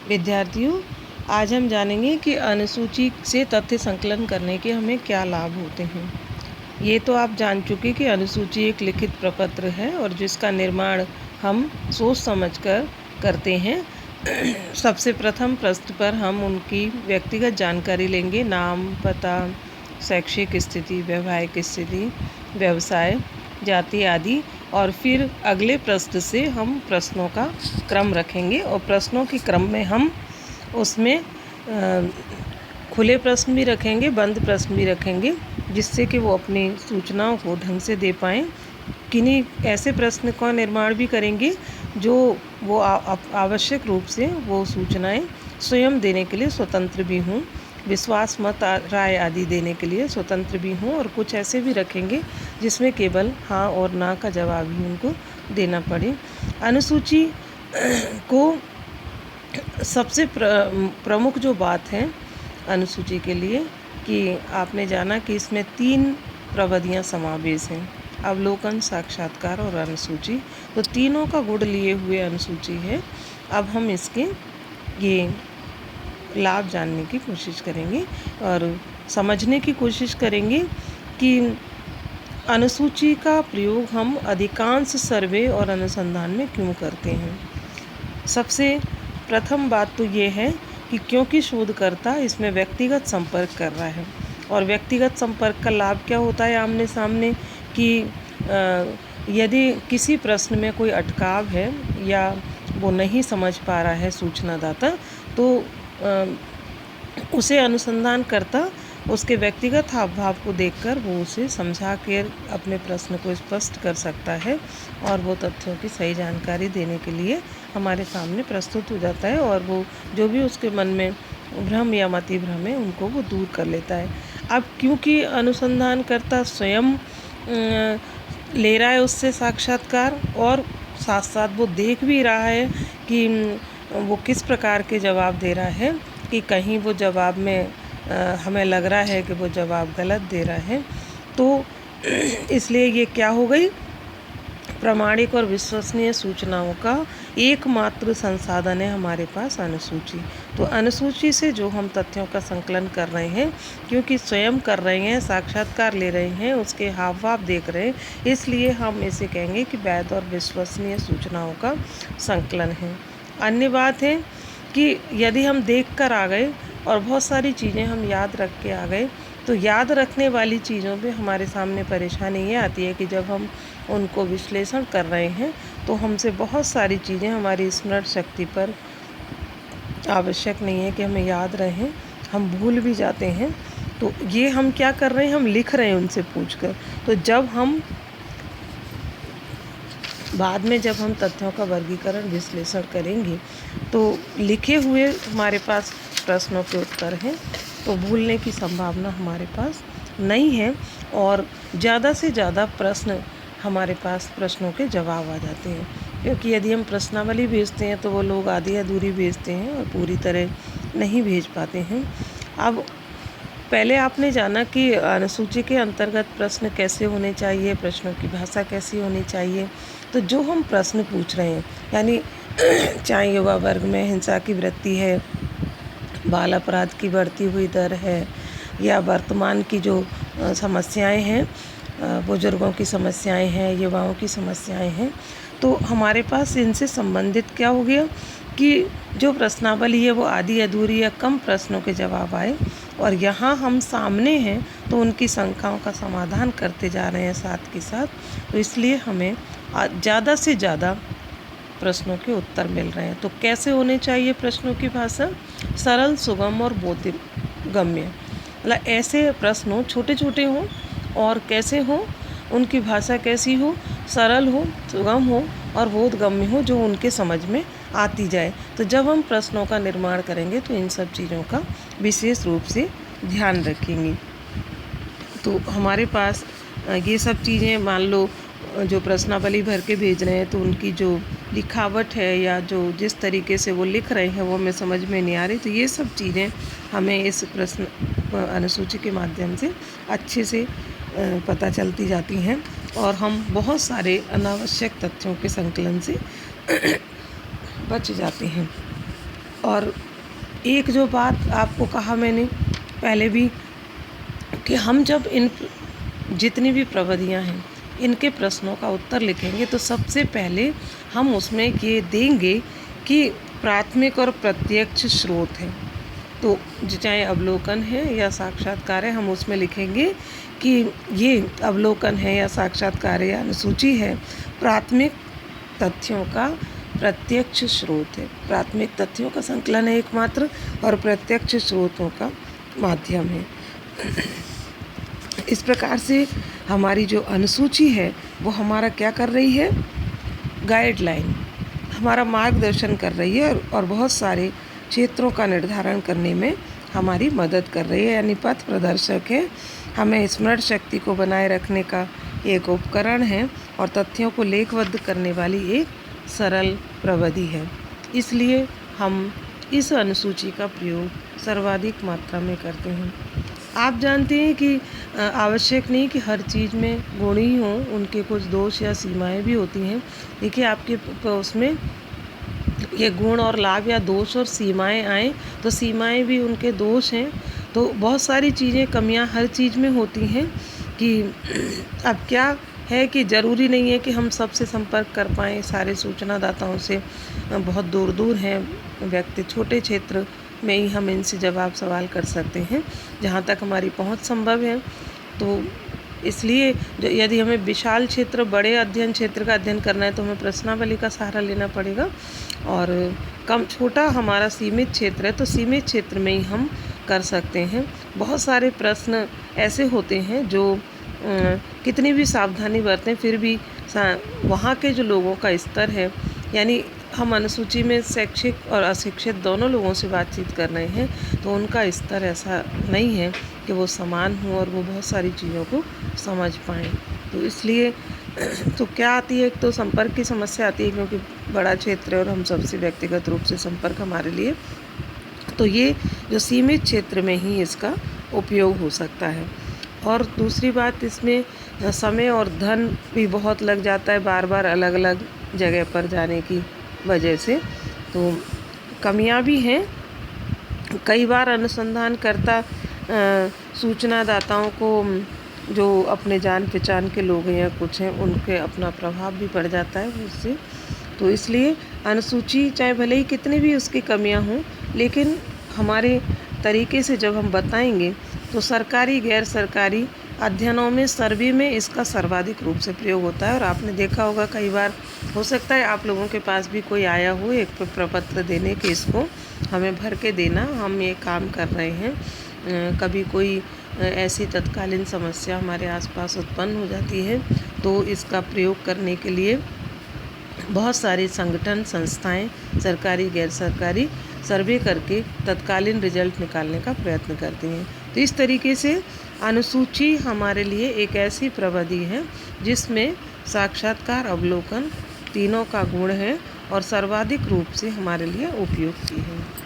विद्यार्थियों, आज हम जानेंगे कि अनुसूची से तथ्य संकलन करने के हमें क्या लाभ होते हैं। ये तो आप जान चुके कि अनुसूची एक लिखित प्रपत्र है और जिसका निर्माण हम सोच समझकर करते हैं। सबसे प्रथम प्रश्न पर हम उनकी व्यक्तिगत जानकारी लेंगे, नाम, पता, शैक्षिक स्थिति, वैवाहिक स्थिति, व्यवसाय, जाति आदि। और फिर अगले प्रश्न से हम प्रश्नों का क्रम रखेंगे और प्रश्नों के क्रम में हम उसमें खुले प्रश्न भी रखेंगे, बंद प्रश्न भी रखेंगे, जिससे कि वो अपनी सूचनाओं को ढंग से दे पाएँ। किन्हीं ऐसे प्रश्न का निर्माण भी करेंगे जो वो आवश्यक रूप से वो सूचनाएं स्वयं देने के लिए स्वतंत्र भी हों, विश्वास मत राय आदि देने के लिए स्वतंत्र भी हों, और कुछ ऐसे भी रखेंगे जिसमें केवल हाँ और ना का जवाब ही उनको देना पड़े। अनुसूची को सबसे प्रमुख जो बात है अनुसूची के लिए कि आपने जाना कि इसमें 3 प्रविधियां समावेश हैं, अवलोकन, साक्षात्कार और अनुसूची। तो तीनों का गुण लिए हुए अनुसूची है। अब हम इसके ये लाभ जानने की कोशिश करेंगे और समझने की कोशिश करेंगे कि अनुसूची का प्रयोग हम अधिकांश सर्वे और अनुसंधान में क्यों करते हैं। सबसे प्रथम बात तो ये है कि क्योंकि शोधकर्ता इसमें व्यक्तिगत संपर्क कर रहा है, और व्यक्तिगत संपर्क का लाभ क्या होता है आमने सामने कि यदि किसी प्रश्न में कोई अटकाव है या वो नहीं समझ पा रहा है सूचनादाता, तो उसे अनुसंधानकर्ता उसके व्यक्तिगत हाव भाव को देखकर वो उसे समझा कर अपने प्रश्न को स्पष्ट कर सकता है और वो तथ्यों की सही जानकारी देने के लिए हमारे सामने प्रस्तुत हो जाता है, और वो जो भी उसके मन में भ्रम या मति भ्रम है उनको वो दूर कर लेता है। अब क्योंकि अनुसंधानकर्ता स्वयं ले रहा है उससे साक्षात्कार और साथ साथ वो देख भी रहा है कि वो किस प्रकार के जवाब दे रहा है, कि कहीं वो जवाब में हमें लग रहा है कि वो जवाब गलत दे रहा है, तो इसलिए ये क्या हो गई, प्रामाणिक और विश्वसनीय सूचनाओं का एकमात्र संसाधन है हमारे पास अनुसूची। तो अनुसूची से जो हम तथ्यों का संकलन कर रहे हैं, क्योंकि स्वयं कर रहे हैं, साक्षात्कार ले रहे हैं, उसके हाव भाव देख रहे हैं, इसलिए हम इसे कहेंगे कि वैध और विश्वसनीय सूचनाओं का संकलन है। अन्य बात है कि यदि हम देख कर आ गए और बहुत सारी चीज़ें हम याद रख के आ गए, तो याद रखने वाली चीज़ों पे हमारे सामने परेशानी ये आती है कि जब हम उनको विश्लेषण कर रहे हैं तो हमसे बहुत सारी चीज़ें हमारी स्मरण शक्ति पर आवश्यक नहीं है कि हमें याद रहें, हम भूल भी जाते हैं। तो ये हम क्या कर रहे हैं, हम लिख रहे हैं उनसे पूछकर। तो जब हम बाद में जब हम तथ्यों का वर्गीकरण विश्लेषण करेंगे तो लिखे हुए हमारे पास प्रश्नों के उत्तर हैं, तो भूलने की संभावना हमारे पास नहीं है, और ज़्यादा से ज़्यादा प्रश्न हमारे पास प्रश्नों के जवाब आ जाते हैं। क्योंकि यदि हम प्रश्नावली भेजते हैं तो वो लोग आधी अधूरी भेजते हैं और पूरी तरह नहीं भेज पाते हैं। अब पहले आपने जाना कि अनुसूची के अंतर्गत प्रश्न कैसे होने चाहिए, प्रश्नों की भाषा कैसी होनी चाहिए। तो जो हम प्रश्न पूछ रहे हैं, यानी चाहे युवा वर्ग में हिंसा की वृत्ति है, बाल अपराध की बढ़ती हुई दर है, या वर्तमान की जो समस्याएं हैं, बुजुर्गों की समस्याएं हैं, युवाओं की समस्याएं हैं, तो हमारे पास इनसे संबंधित क्या हो गया कि जो प्रश्नावली है वो आधी अधूरी या कम प्रश्नों के जवाब आए, और यहाँ हम सामने हैं तो उनकी शंकाओं का समाधान करते जा रहे हैं साथ के साथ। तो इसलिए हमें ज़्यादा से ज़्यादा प्रश्नों के उत्तर मिल रहे हैं। तो कैसे होने चाहिए प्रश्नों की भाषा, सरल, सुगम और बोधगम्य। मतलब ऐसे प्रश्न हो, छोटे छोटे हों और कैसे हो, उनकी भाषा कैसी हो, सरल हो, सुगम हो और बोधगम्य हो, जो उनके समझ में आती जाए। तो जब हम प्रश्नों का निर्माण करेंगे तो इन सब चीज़ों का विशेष रूप से ध्यान रखेंगे। तो हमारे पास ये सब चीज़ें, मान लो जो प्रश्नावली भर के भेज रहे हैं तो उनकी जो लिखावट है या जो जिस तरीके से वो लिख रहे हैं वो हमें समझ में नहीं आ रही, तो ये सब चीज़ें हमें इस प्रश्न अनुसूची के माध्यम से अच्छे से पता चलती जाती हैं, और हम बहुत सारे अनावश्यक तथ्यों के संकलन से बच जाते हैं। और एक जो बात आपको कहा मैंने पहले भी कि हम जब इन जितनी भी प्रविधियाँ हैं इनके प्रश्नों का उत्तर लिखेंगे तो सबसे पहले हम उसमें ये देंगे कि प्राथमिक और प्रत्यक्ष स्रोत है। तो चाहे अवलोकन है या साक्षात्कार है, हम उसमें लिखेंगे कि ये अवलोकन है या साक्षात्कार है या अनुसूची है, प्राथमिक तथ्यों का प्रत्यक्ष स्रोत है। प्राथमिक तथ्यों का संकलन है एकमात्र और प्रत्यक्ष स्रोतों का माध्यम है। इस प्रकार से हमारी जो अनुसूची है वो हमारा क्या कर रही है, गाइडलाइन, हमारा मार्गदर्शन कर रही है और बहुत सारे क्षेत्रों का निर्धारण करने में हमारी मदद कर रही है, यानी पथ प्रदर्शक है। हमें स्मरण शक्ति को बनाए रखने का एक उपकरण है और तथ्यों को लेखबद्ध करने वाली एक सरल प्रविधि है। इसलिए हम इस अनुसूची का प्रयोग सर्वाधिक मात्रा में करते हैं। आप जानते हैं कि आवश्यक नहीं कि हर चीज़ में गुण ही हों, उनके कुछ दोष या सीमाएं भी होती हैं। देखिए आपके उसमें ये गुण और लाभ या दोष और सीमाएं आएँ तो सीमाएं भी उनके दोष हैं। तो बहुत सारी चीज़ें, कमियां हर चीज़ में होती हैं कि अब क्या है कि ज़रूरी नहीं है कि हम सबसे संपर्क कर पाएँ, सारे सूचनादाताओं से बहुत दूर दूर हैं व्यक्ति, छोटे क्षेत्र में ही हम इनसे जवाब सवाल कर सकते हैं जहाँ तक हमारी पहुँच संभव है। तो इसलिए यदि हमें विशाल क्षेत्र, बड़े अध्ययन क्षेत्र का अध्ययन करना है तो हमें प्रश्नावली का सहारा लेना पड़ेगा, और कम छोटा हमारा सीमित क्षेत्र है तो सीमित क्षेत्र में ही हम कर सकते हैं। बहुत सारे प्रश्न ऐसे होते हैं जो कितनी भी सावधानी बरतें फिर भी वहाँ के जो लोगों का स्तर है, यानी हम अनुसूची में शैक्षिक और अशिक्षित दोनों लोगों से बातचीत कर रहे हैं तो उनका स्तर ऐसा नहीं है कि वो समान हो और वो बहुत सारी चीज़ों को समझ पाएँ। तो इसलिए तो क्या आती है, एक तो संपर्क की समस्या आती है क्योंकि बड़ा क्षेत्र है और हम सबसे व्यक्तिगत रूप से संपर्क हमारे लिए, तो ये जो सीमित क्षेत्र में ही इसका उपयोग हो सकता है। और दूसरी बात, इसमें समय और धन भी बहुत लग जाता है बार बार अलग अलग जगह पर जाने की वजह से, तो कमियां भी हैं। कई बार अनुसंधानकर्ता सूचनादाताओं को जो अपने जान पहचान के लोग हैं या कुछ हैं उनके अपना प्रभाव भी पड़ जाता है उससे। तो इसलिए अनुसूची चाहे भले ही कितनी भी उसकी कमियां हों, लेकिन हमारे तरीके से जब हम बताएंगे तो सरकारी गैर सरकारी अध्ययनों में, सर्वे में इसका सर्वाधिक रूप से प्रयोग होता है। और आपने देखा होगा कई बार, हो सकता है आप लोगों के पास भी कोई आया हो एक प्रपत्र देने के, इसको हमें भर के देना, हम ये काम कर रहे हैं। कभी कोई ऐसी तत्कालीन समस्या हमारे आसपास उत्पन्न हो जाती है तो इसका प्रयोग करने के लिए बहुत सारे संगठन, संस्थाएं, सरकारी गैर सरकारी सर्वे करके तत्कालीन रिजल्ट निकालने का प्रयत्न करती हैं। तो इस तरीके से अनुसूची हमारे लिए एक ऐसी प्रविधि है जिसमें साक्षात्कार, अवलोकन तीनों का गुण है और सर्वाधिक रूप से हमारे लिए उपयुक्त है।